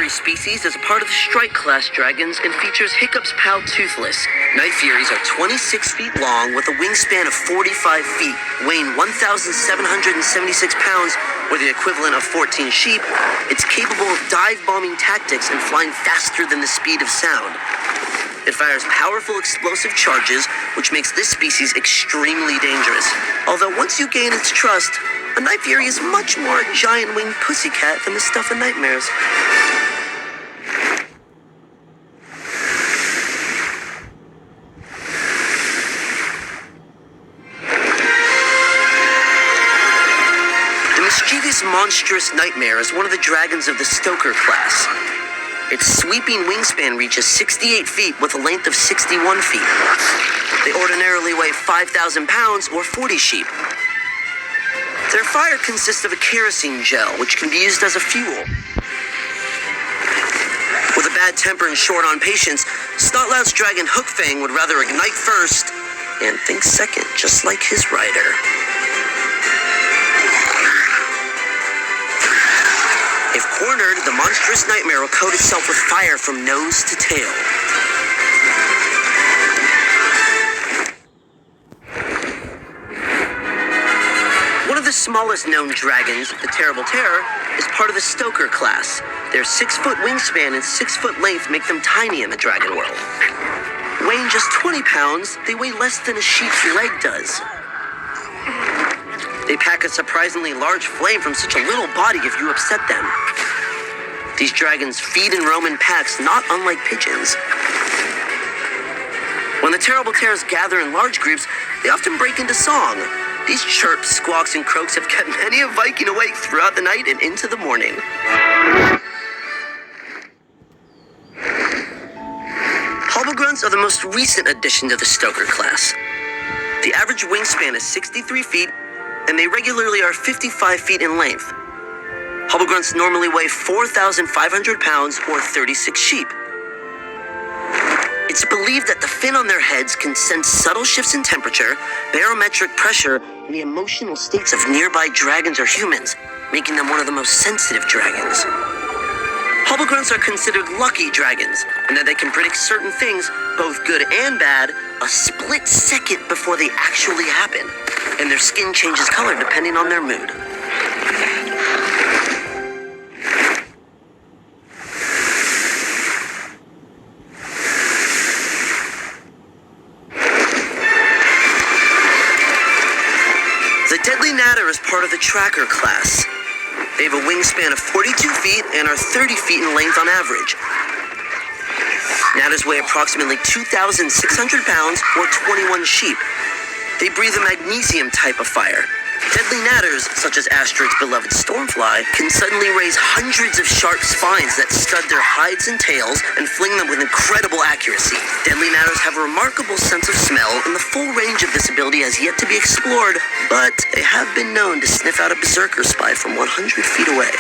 Fury species is a part of the Strike class dragons and features Hiccup's pal Toothless. Night Furies are 26 feet long with a wingspan of 45 feet, weighing 1,776 pounds, or the equivalent of 14 sheep. It's capable of dive-bombing tactics and flying faster than the speed of sound. It fires powerful explosive charges, which makes this species extremely dangerous. Although once you gain its trust, a Night Fury is much more a giant-winged pussycat than the stuff of nightmares. The mischievous, monstrous Nightmare is one of the dragons of the Stoker class. Its sweeping wingspan reaches 68 feet with a length of 61 feet. They ordinarily weigh 5,000 pounds or 40 sheep. Their fire consists of a kerosene gel, which can be used as a fuel. With a bad temper and short on patience, Snotlout's dragon Hookfang would rather ignite first and think second, just like his rider. If cornered, the monstrous Nightmare will coat itself with fire from nose to tail. One of the smallest known dragons, the Terrible Terror, is part of the Stoker class. Their 6-foot wingspan and 6-foot length make them tiny in the dragon world. Weighing just 20 pounds, they weigh less than a sheep's leg does. They pack a surprisingly large flame from such a little body if you upset them. These dragons feed and roam in packs, not unlike pigeons. When the Terrible Terrors gather in large groups, they often break into song. These chirps, squawks, and croaks have kept many a Viking awake throughout the night and into the morning. Hobblegrunts are the most recent addition to the Stoker class. The average wingspan is 63 feet, and they regularly are 55 feet in length. Hobblegrunts normally weigh 4,500 pounds or 36 sheep. It's believed that the fin on their heads can sense subtle shifts in temperature, barometric pressure, and the emotional states of nearby dragons or humans, making them one of the most sensitive dragons. Hobblegrunts are considered lucky dragons, in that they can predict certain things, both good and bad, a split second before they actually happen, and their skin changes color depending on their mood. The Deadly Natter is part of the Tracker class. They have a wingspan of 42 feet and are 30 feet in length on average. Natters weigh approximately 2,600 pounds or 21 sheep. They breathe a magnesium type of fire. Deadly natters, such as Astrid's beloved Stormfly, can suddenly raise hundreds of sharp spines that stud their hides and tails and fling them with incredible accuracy. Deadly natters have a remarkable sense of smell, and the full range of this ability has yet to be explored, but they have been known to sniff out a berserker spy from 100 feet away.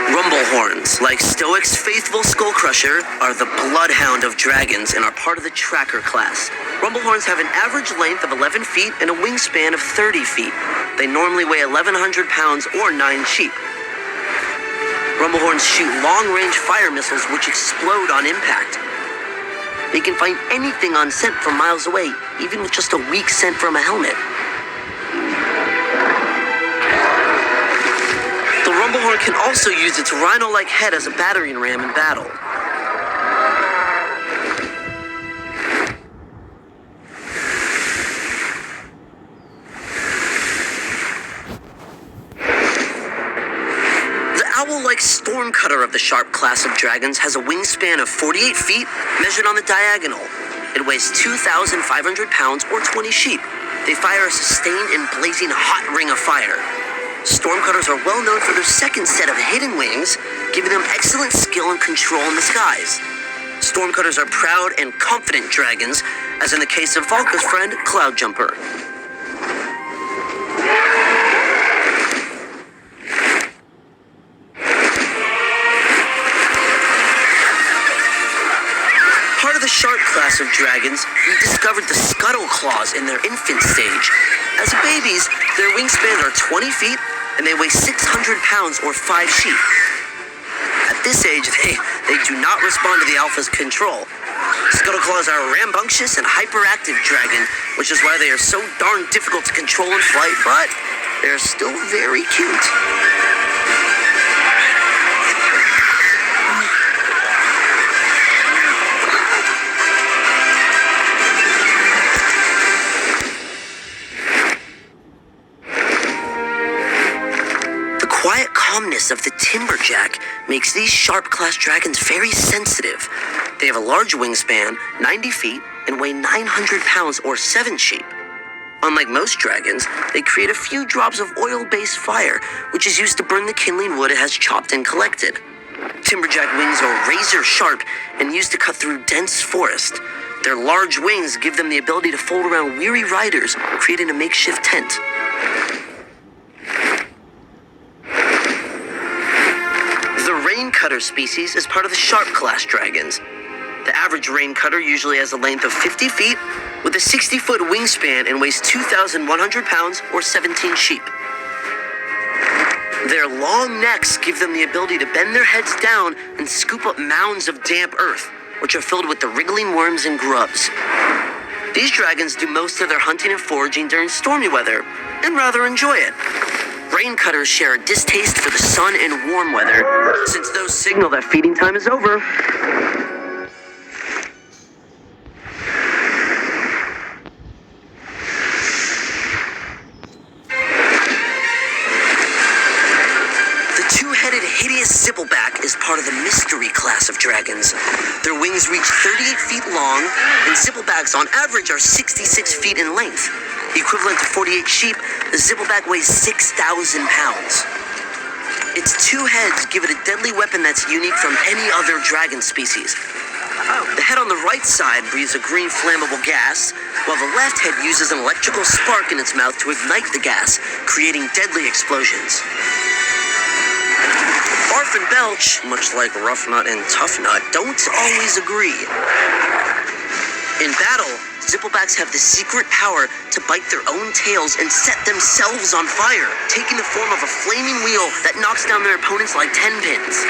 Rumblehorns, like Stoic's faithful Skullcrusher, are the bloodhound of dragons and are part of the Tracker class. Rumblehorns have an average length of 11 feet and a wingspan of 30 feet. They normally weigh 1,100 pounds or 9 sheep. Rumblehorns shoot long-range fire missiles which explode on impact. They can find anything on scent from miles away, even with just a weak scent from a helmet. The Rumblehorn can also use its rhino-like head as a battering ram in battle. The owl-like Stormcutter of the Sharp class of dragons has a wingspan of 48 feet, measured on the diagonal. It weighs 2,500 pounds or 20 sheep. They fire a sustained and blazing hot ring of fire. Stormcutters are well known for their second set of hidden wings, giving them excellent skill and control in the skies. Stormcutters are proud and confident dragons, as in the case of Valka's friend, Cloudjumper. Part of the Sharp class of dragons, we discovered the Scuttle Claws in their infant stage. As babies, their wingspans are 20 feet, and they weigh 600 pounds or 5 sheep. At this age, they do not respond to the alpha's control. Scuttleclaws are a rambunctious and hyperactive dragon, which is why they are so darn difficult to control in flight, but they're still very cute. Quiet calmness of the timberjack makes these sharp class dragons very sensitive. They have a large wingspan, 90 feet, and weigh 900 pounds or 7 sheep. Unlike most dragons, they create a few drops of oil-based fire, which is used to burn the kindling wood it has chopped and collected. Timberjack wings are razor sharp and used to cut through dense forest. Their large wings give them the ability to fold around weary riders, creating a makeshift tent. Cutter species is part of the sharp class dragons. The average raincutter usually has a length of 50 feet with a 60-foot wingspan and weighs 2,100 pounds or 17 sheep. Their long necks give them the ability to bend their heads down and scoop up mounds of damp earth, which are filled with the wriggling worms and grubs. These dragons do most of their hunting and foraging during stormy weather and rather enjoy it. Raincutters share a distaste for the sun and warm weather, since those signal that feeding time is over. The two-headed hideous zippleback is part of the mystery class of dragons. Their wings reach 38 feet long, and zipplebacks on average are 66 feet in length. Equivalent to 48 sheep, the zippleback weighs 6,000 pounds. Its two heads give it a deadly weapon that's unique from any other dragon species. The head on the right side breathes a green flammable gas, while the left head uses an electrical spark in its mouth to ignite the gas, creating deadly explosions. Barf and Belch, much like Rough Nut and Tough Nut, don't always agree. In battle, zipplebacks have the secret power to bite their own tails and set themselves on fire, taking the form of a flaming wheel that knocks down their opponents like 10 pins.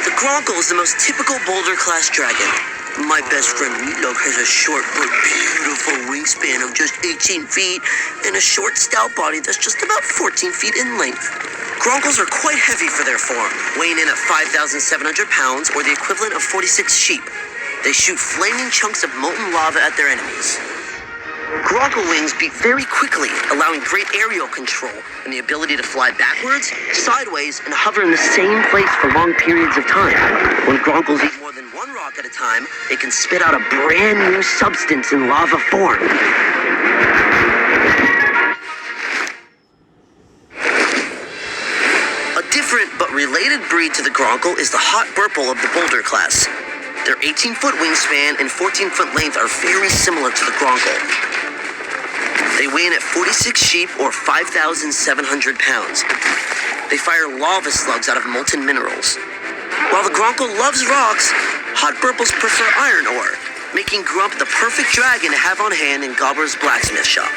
The Gronkle is the most typical boulder-class dragon. My best friend Meatloaf has a short but beautiful wingspan of just 18 feet and a short, stout body that's just about 14 feet in length. Gronkles are quite heavy for their form, weighing in at 5,700 pounds or the equivalent of 46 sheep. They shoot flaming chunks of molten lava at their enemies. Gronkle wings beat very quickly, allowing great aerial control and the ability to fly backwards, sideways, and hover in the same place for long periods of time. When Gronkles eat more than one rock at a time, they can spit out a brand new substance in lava form. A different but related breed to the Gronkle is the Hot Burple of the Boulder class. Their 18-foot wingspan and 14-foot length are very similar to the Gronkle. They weigh in at 46 sheep or 5,700 pounds. They fire lava slugs out of molten minerals. While the Gronkle loves rocks, Hot Burples prefer iron ore, making Grump the perfect dragon to have on hand in Gobbler's blacksmith shop.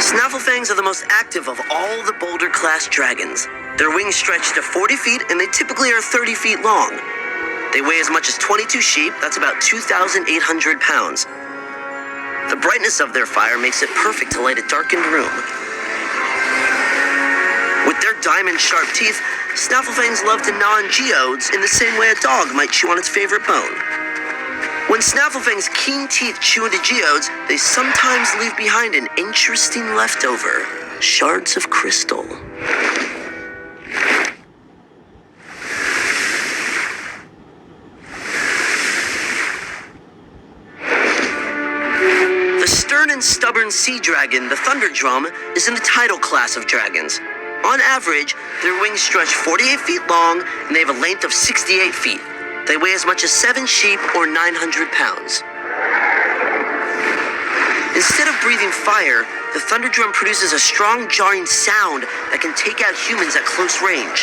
Snafflefangs are the most active of all the boulder-class dragons. Their wings stretch to 40 feet, and they typically are 30 feet long. They weigh as much as 22 sheep, that's about 2,800 pounds. The brightness of their fire makes it perfect to light a darkened room. With their diamond-sharp teeth, Snafflefangs love to gnaw on geodes in the same way a dog might chew on its favorite bone. When Snafflefang's keen teeth chew into geodes, they sometimes leave behind an interesting leftover: shards of crystal. The stern and stubborn sea dragon, the Thunder Drum, is in the tidal class of dragons. On average, their wings stretch 48 feet long, and they have a length of 68 feet. They weigh as much as 7 sheep or 900 pounds. Instead of breathing fire, the thunder drum produces a strong jarring sound that can take out humans at close range.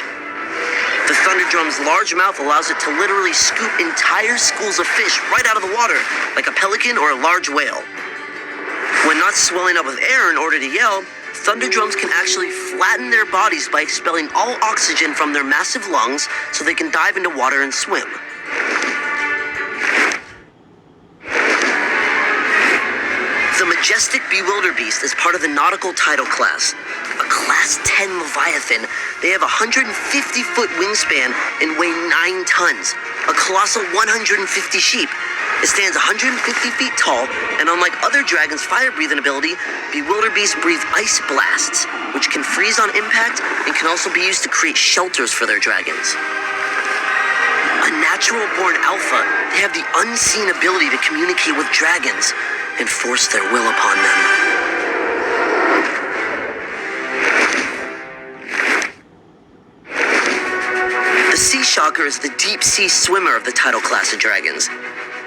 The thunder drum's large mouth allows it to literally scoop entire schools of fish right out of the water, like a pelican or a large whale. When not swelling up with air in order to yell, thunder drums can actually flatten their bodies by expelling all oxygen from their massive lungs so they can dive into water and swim. The majestic bewilderbeast is part of the nautical tidal class. A Class 10 Leviathan, they have a 150-foot wingspan and weigh 9 tons, a colossal 150 sheep. It stands 150 feet tall, and unlike other dragons' fire-breathing ability, bewilderbeasts breathe ice blasts, which can freeze on impact and can also be used to create shelters for their dragons. A natural-born alpha, they have the unseen ability to communicate with dragons and force their will upon them. The Sea Shocker is the deep-sea swimmer of the tidal class of dragons.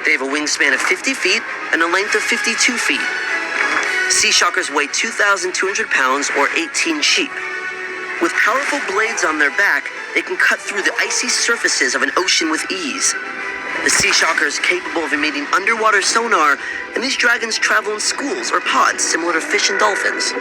They have a wingspan of 50 feet and a length of 52 feet. Sea Shockers weigh 2,200 pounds or 18 sheep. With powerful blades on their back, they can cut through the icy surfaces of an ocean with ease. The Sea Shocker is capable of emitting underwater sonar, and these dragons travel in schools or pods similar to fish and dolphins.